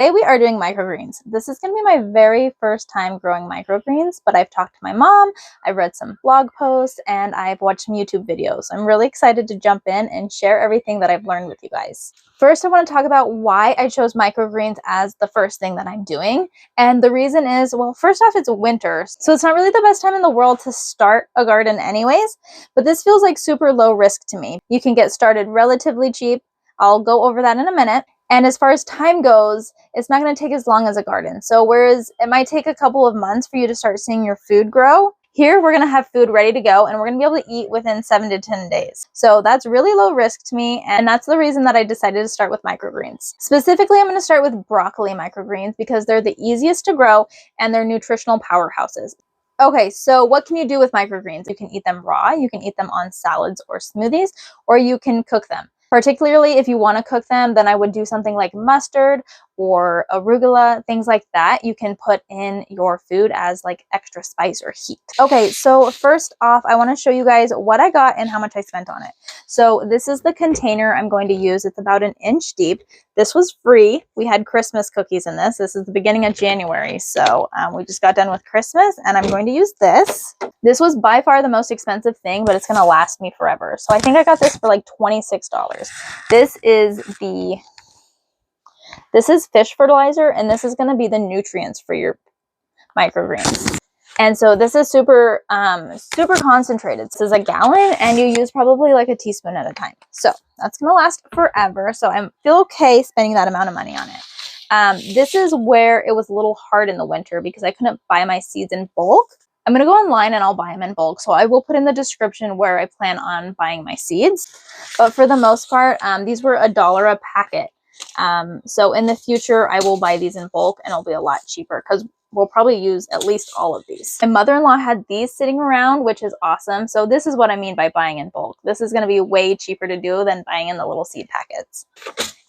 Today we are doing microgreens. This is going to be my very first time growing microgreens, but I've talked to my mom, I've read some blog posts, and I've watched some YouTube videos. I'm really excited to jump in and share everything that I've learned with you guys. First, I want to talk about why I chose microgreens as the first thing that I'm doing. And the reason is, well, first off, it's winter, so it's not really the best time in the world to start a garden anyways, but this feels like super low risk to me. You can get started relatively cheap. I'll go over that in a minute. And as far as time goes, it's not going to take as long as a garden. So whereas it might take a couple of months for you to start seeing your food grow, here we're going to have food ready to go and we're going to be able to eat within 7 to 10 days. So that's really low risk to me, and that's the reason that I decided to start with microgreens. Specifically, I'm going to start with broccoli microgreens because they're the easiest to grow and they're nutritional powerhouses. Okay, so what can you do with microgreens? You can eat them raw, you can eat them on salads or smoothies, or you can cook them. Particularly if you want to cook them, then I would do something like mustard or arugula, things like that you can put in your food as like extra spice or heat. Okay, so first off, I want to show you guys what I got and how much I spent on it. So this is the container I'm going to use. It's about 1 inch deep. This was free. We had Christmas cookies in this. This is the beginning of January, so we just got done with Christmas, and I'm going to use this. This was by far the most expensive thing, but it's going to last me forever. So I think I got this for like $26. This is fish fertilizer, and this is going to be the nutrients for your microgreens. And so this is super concentrated. This is a gallon, and you use probably like a teaspoon at a time. So that's going to last forever. So I feel okay spending that amount of money on it. This is where it was a little hard in the winter because I couldn't buy my seeds in bulk. I'm going to go online and I'll buy them in bulk. So I will put in the description where I plan on buying my seeds. But for the most part, these were $1 a packet. So in the future, I will buy these in bulk and it'll be a lot cheaper because we'll probably use at least all of these. My mother-in-law had these sitting around, which is awesome. So this is what I mean by buying in bulk. This is going to be way cheaper to do than buying in the little seed packets.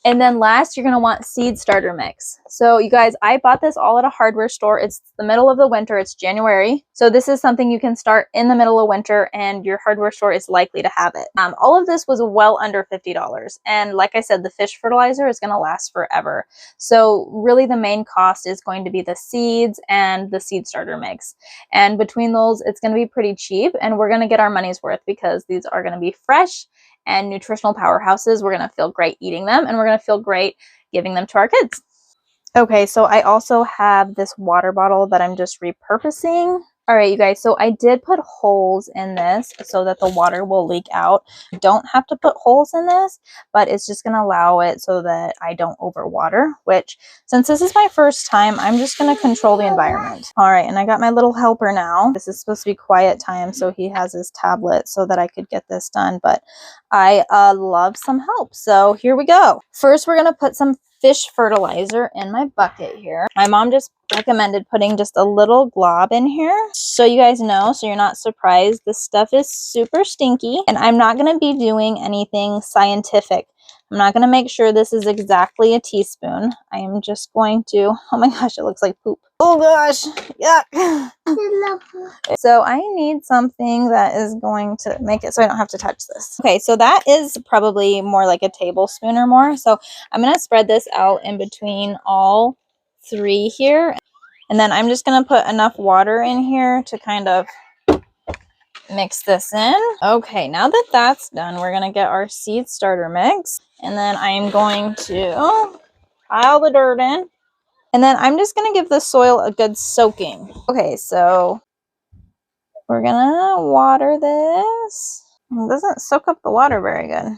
And then last, you're going to want seed starter mix. So you guys, I bought this all at a hardware store. It's the middle of the winter. It's January. So this is something you can start in the middle of winter and your hardware store is likely to have it. All of this was well under $50. And like I said, the fish fertilizer is going to last forever. So really the main cost is going to be the seeds and the seed starter mix. And between those, it's going to be pretty cheap and we're going to get our money's worth because these are going to be fresh and nutritional powerhouses. We're going to feel great eating them and we're going to feel great giving them to our kids. Okay, so I also have this water bottle that I'm just repurposing. All right, you guys, so I did put holes in this so that the water will leak out. You don't have to put holes in this, but it's just going to allow it so that I don't overwater, which since this is my first time, I'm just going to control the environment. All right, and I got my little helper now. This is supposed to be quiet time, so he has his tablet so that I could get this done, but I love some help. So here we go. First, we're going to put some fish fertilizer in my bucket here. My mom just recommended putting just a little glob in here so you guys know, so you're not surprised. This stuff is super stinky and I'm not going to be doing anything scientific. I'm not going to make sure this is exactly a teaspoon. I am just going to, oh my gosh, it looks like poop. Oh gosh, yuck. So I need something that is going to make it so I don't have to touch this. Okay, so that is probably more like a tablespoon or more. So I'm going to spread this out in between all 3 here. And then I'm just going to put enough water in here to kind of mix this in. Okay, now that that's done, we're going to get our seed starter mix. And then I'm going to pile the dirt in. And then I'm just going to give the soil a good soaking. Okay, so we're going to water this. It doesn't soak up the water very good.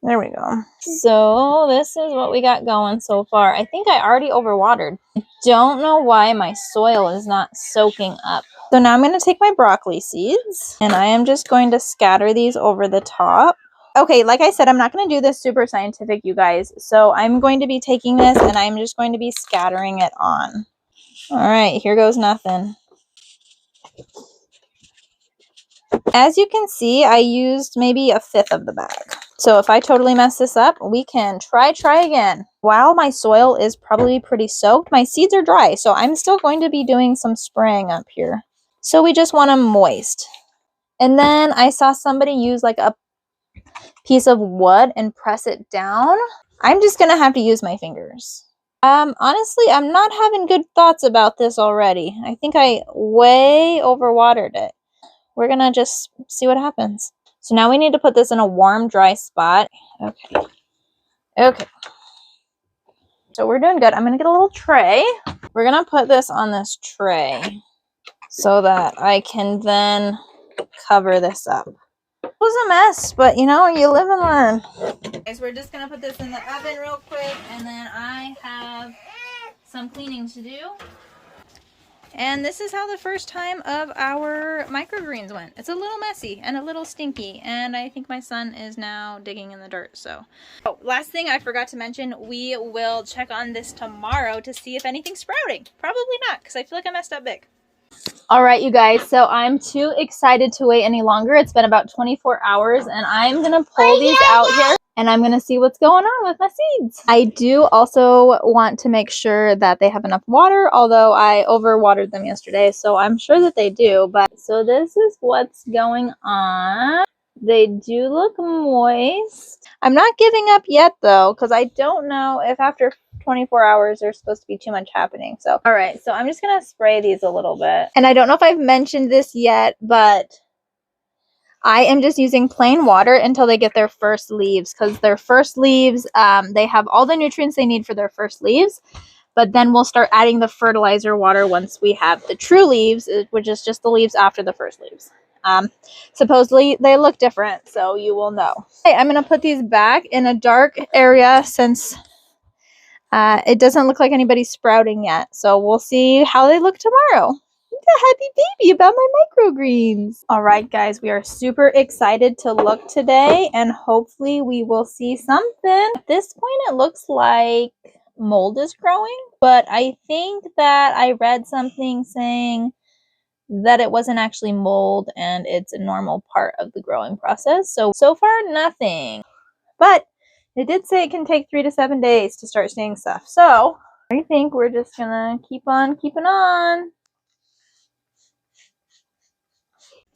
There we go. So this is what we got going so far. I think I already overwatered. I don't know why my soil is not soaking up. So now I'm going to take my broccoli seeds and I am just going to scatter these over the top. Okay, like I said, I'm not going to do this super scientific, you guys. So I'm going to be taking this and I'm just going to be scattering it on. All right, here goes nothing. As you can see, I used maybe 1/5 of the bag. So if I totally mess this up, we can try again. While my soil is probably pretty soaked, my seeds are dry. So I'm still going to be doing some spraying up here. So we just want them moist. And then I saw somebody use like a piece of wood and press it down. I'm just going to have to use my fingers. Honestly, I'm not having good thoughts about this already. I think I way overwatered it. We're gonna just see what happens. So now we need to put this in a warm, dry spot. Okay. Okay. So we're doing good. I'm gonna get a little tray. We're gonna put this on this tray so that I can then cover this up. It was a mess, but you know, you live and learn. Guys, we're just gonna put this in the oven real quick, and then I have some cleaning to do. And this is how the first time of our microgreens went. It's a little messy and a little stinky, and I think my son is now digging in the dirt. So, oh, last thing I forgot to mention, we will check on this tomorrow to see if anything's sprouting. Probably not, because I feel like I messed up big. All right, you guys, so I'm too excited to wait any longer. It's been about 24 hours, and I'm gonna pull these out here, and I'm gonna see what's going on with my seeds. I do also want to make sure that they have enough water, although I overwatered them yesterday, so I'm sure that they do. But so this is what's going on. They do look moist. I'm not giving up yet, though, because I don't know if after 24 hours there's supposed to be too much happening. So, all right, so I'm just gonna spray these a little bit. And I don't know if I've mentioned this yet, but I am just using plain water until they get their first leaves, because their first leaves, they have all the nutrients they need for their first leaves, but then we'll start adding the fertilizer water once we have the true leaves, which is just the leaves after the first leaves. Supposedly they look different, so you will know. Okay, I'm gonna put these back in a dark area since it doesn't look like anybody's sprouting yet, so we'll see how they look tomorrow. A happy baby about my microgreens. All right, guys, we are super excited to look today, and hopefully we will see something. At this point, it looks like mold is growing, but I think that I read something saying that it wasn't actually mold and it's a normal part of the growing process. So far, nothing. But it did say it can take 3 to 7 days to start seeing stuff. So I think we're just gonna keep on keeping on.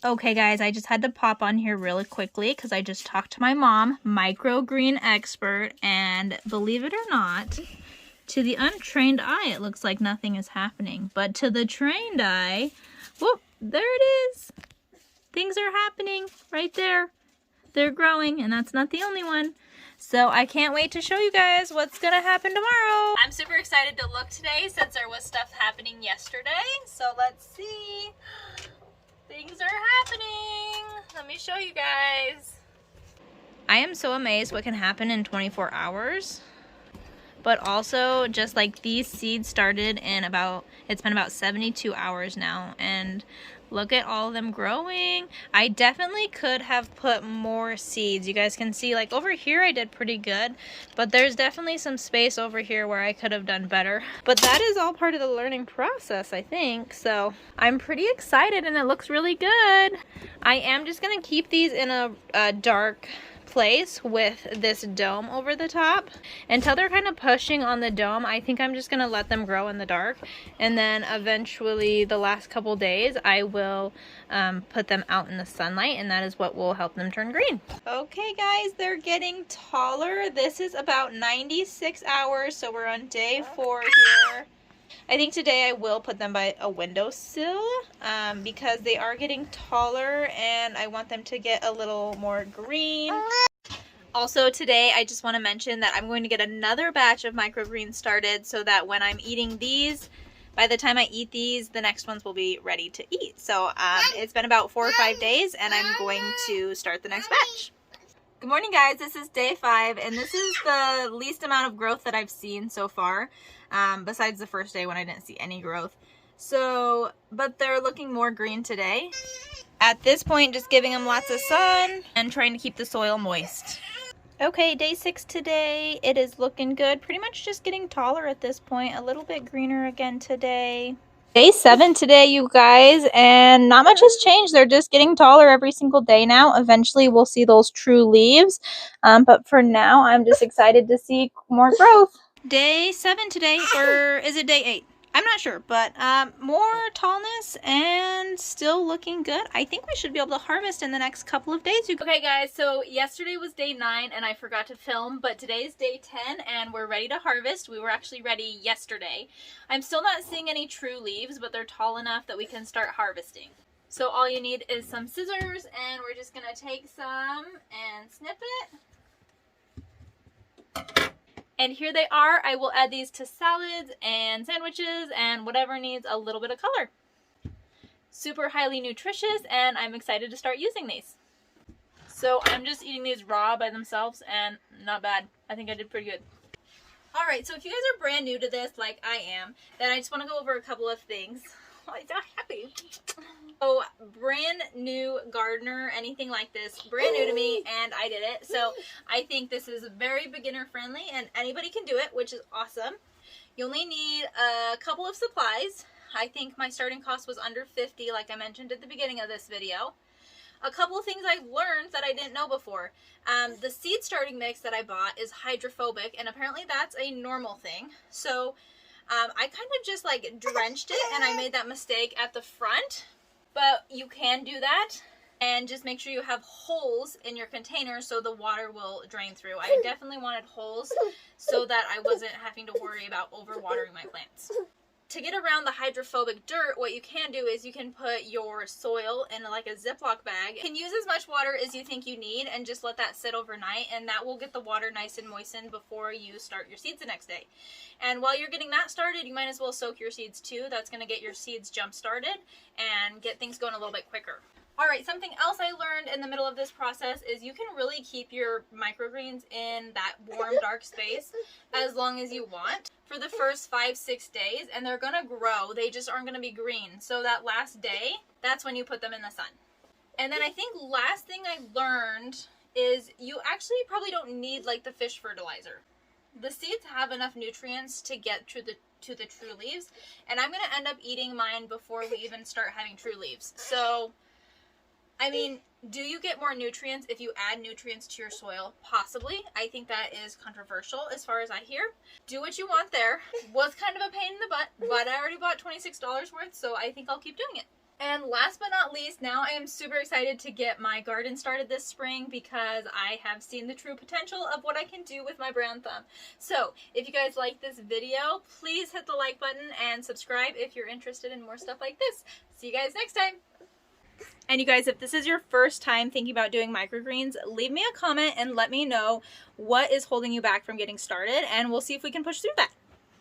Okay, guys, I just had to pop on here really quickly because I just talked to my mom, microgreen expert, and believe it or not, to the untrained eye, it looks like nothing is happening. But to the trained eye, whoop, there it is. Things are happening right there. They're growing, and that's not the only one. So I can't wait to show you guys what's gonna happen tomorrow. I'm super excited to look today since there was stuff happening yesterday. So let's see. Things are happening. Let me show you guys. I am so amazed what can happen in 24 hours. But also, just like these seeds started in it's been about 72 hours now, and look at all of them growing. I definitely could have put more seeds. You guys can see, like over here I did pretty good, but there's definitely some space over here where I could have done better. But that is all part of the learning process, I think. So I'm pretty excited, and it looks really good. I am just gonna keep these in a dark place with this dome over the top until they're kind of pushing on the dome. I think I'm just gonna let them grow in the dark, and then eventually the last couple days I will put them out in the sunlight, and that is what will help them turn green. Okay, guys, they're getting taller. This is about 96 hours, so we're on day 4 here. I think today I will put them by a windowsill because they are getting taller and I want them to get a little more green. Also today I just want to mention that I'm going to get another batch of microgreens started so that when I'm eating these, by the time I eat these, the next ones will be ready to eat. So it's been about 4 or 5 days, and I'm going to start the next batch. Good morning, guys. This is day 5, and this is the least amount of growth that I've seen so far, besides the first day when I didn't see any growth. So, but they're looking more green today. At this point, just giving them lots of sun and trying to keep the soil moist. Okay, day 6 today. It is looking good. Pretty much just getting taller at this point. A little bit greener again today. Day 7 today, you guys, and not much has changed. They're just getting taller every single day now. Eventually, we'll see those true leaves. But for now, I'm just excited to see more growth. Day 7 today, or is it day 8? I'm not sure, but more tallness and still looking good. I think we should be able to harvest in the next couple of days. Okay guys, so yesterday was day 9 and I forgot to film, but today is day 10 and we're ready to harvest. We were actually ready yesterday. I'm still not seeing any true leaves, but they're tall enough that we can start harvesting. So all you need is some scissors, and we're just gonna take some and snip it. And here they are. I will add these to salads and sandwiches and whatever needs a little bit of color. Super highly nutritious, and I'm excited to start using these. So I'm just eating these raw by themselves, and not bad. I think I did pretty good. Alright, so if you guys are brand new to this, like I am, then I just want to go over a couple of things. Oh, I'm so happy. So, brand new gardener, anything like this, brand new to me, and I did it. So I think this is very beginner friendly and anybody can do it, which is awesome. You only need a couple of supplies. I think my starting cost was under $50, like I mentioned at the beginning of this video. A couple of things I've learned that I didn't know before. The seed starting mix that I bought is hydrophobic, and apparently that's a normal thing. So I kind of just like drenched it, and I made that mistake at the front. But you can do that, and just make sure you have holes in your container so the water will drain through. I definitely wanted holes so that I wasn't having to worry about overwatering my plants. To get around the hydrophobic dirt, what you can do is you can put your soil in like a Ziploc bag. You can use as much water as you think you need and just let that sit overnight, and that will get the water nice and moistened before you start your seeds the next day. And while you're getting that started, you might as well soak your seeds too. That's going to get your seeds jump started and get things going a little bit quicker. Alright, something else I learned in the middle of this process is you can really keep your microgreens in that warm, dark space as long as you want for the first 5-6 days, and they're going to grow. They just aren't going to be green. So that last day, that's when you put them in the sun. And then I think last thing I learned is you actually probably don't need like the fish fertilizer. The seeds have enough nutrients to get to the true leaves, and I'm going to end up eating mine before we even start having true leaves. So I mean, do you get more nutrients if you add nutrients to your soil? Possibly. I think that is controversial as far as I hear. Do what you want there. Was kind of a pain in the butt, but I already bought $26 worth, so I think I'll keep doing it. And last but not least, now I am super excited to get my garden started this spring because I have seen the true potential of what I can do with my brown thumb. So, if you guys like this video, please hit the like button and subscribe if you're interested in more stuff like this. See you guys next time! And you guys, if this is your first time thinking about doing microgreens, leave me a comment and let me know what is holding you back from getting started, and we'll see if we can push through that.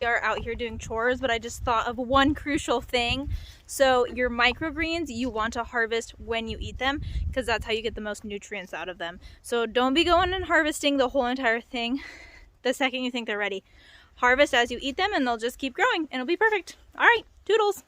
We are out here doing chores, but I just thought of one crucial thing. So your microgreens, you want to harvest when you eat them because that's how you get the most nutrients out of them. So don't be going and harvesting the whole entire thing the second you think they're ready. Harvest as you eat them and they'll just keep growing and it'll be perfect. All right, toodles.